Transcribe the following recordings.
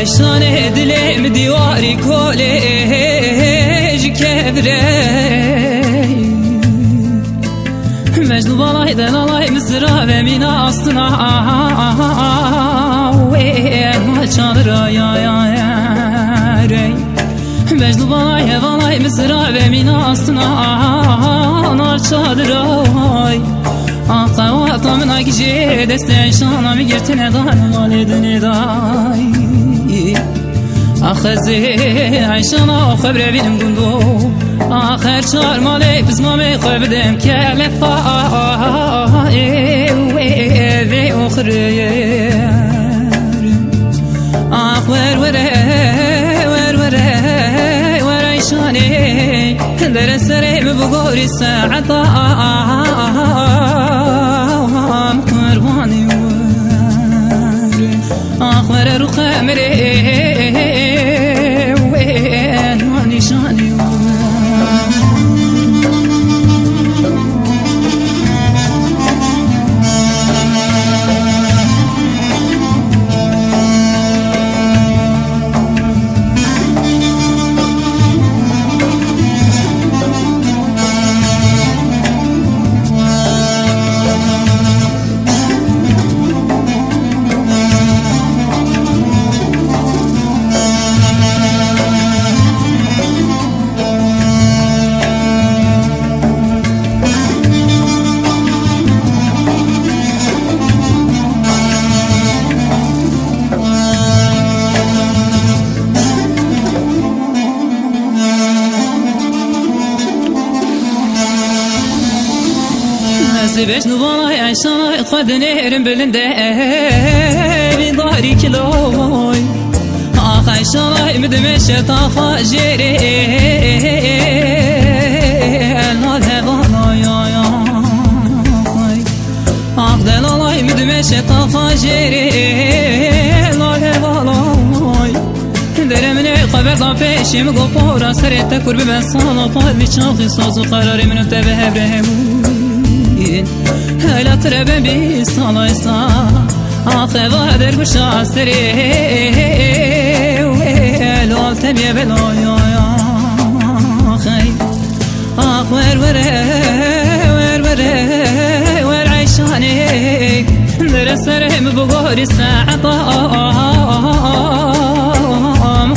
عيشان دلم ديواري كوليج كبري مجنوب الله دل الله مزرعة من أصنا وين ما شادر يا ري مجنوب الله والله مزرعة من أصنا نار شادر قوات من أجي دستشان ميجرتني دان والدني داي أخذي عيشنا خبر بينم قندو آخر شهر مالي بزمامي خبدم كلفا ويبي أخرير ور عيشاني درسري ببقوري الساعة قرباني ور رخامري وين ونشاني بيش نبالي عيشانا قدني رم بلنده بضاري كلوي آخ عيشانا مدمشة طاقة جيري الهضانا يا آخ دلالاي مدمشة طاقة جيري الهضانا درمني قبل ضعفيشي مقبورة سريت تكور ببنسانا طالبي شاخي صوص وقراري من انتبه ابراهيم هلا تربى بي صلايصا آخي بادر بشاسري ويلول تبي بلايا آخي آخ ور عيشاني درسرهم بقوري الساعة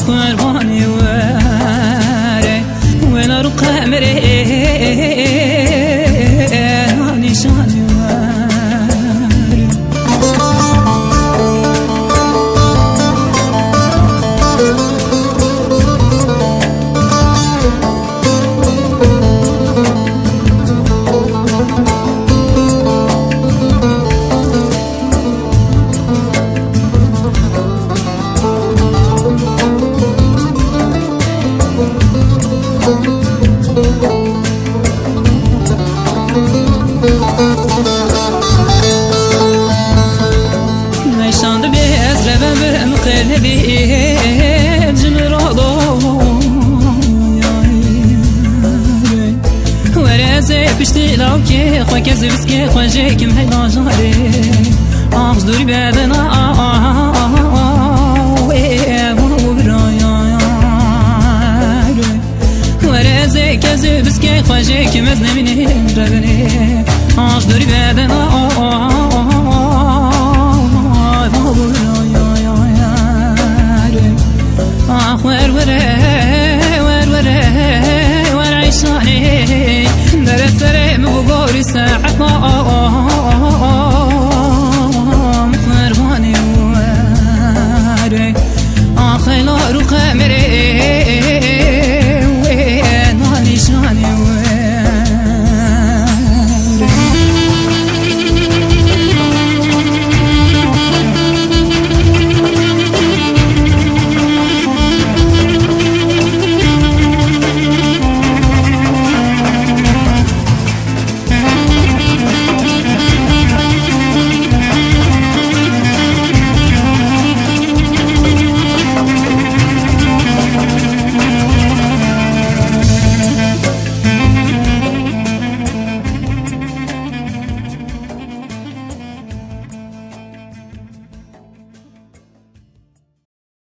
قرباني وري وين أروق أمري نشاني نشاند بيز ربم قلبي جمرادو ورزي بشتي لو كي خو كذبس كي خو جيكم هيدا جاري آخ دوري بدنا ورزي كذبس كي خو جيكم ازنمني ربني آخ دوري بدنا ور عيشاني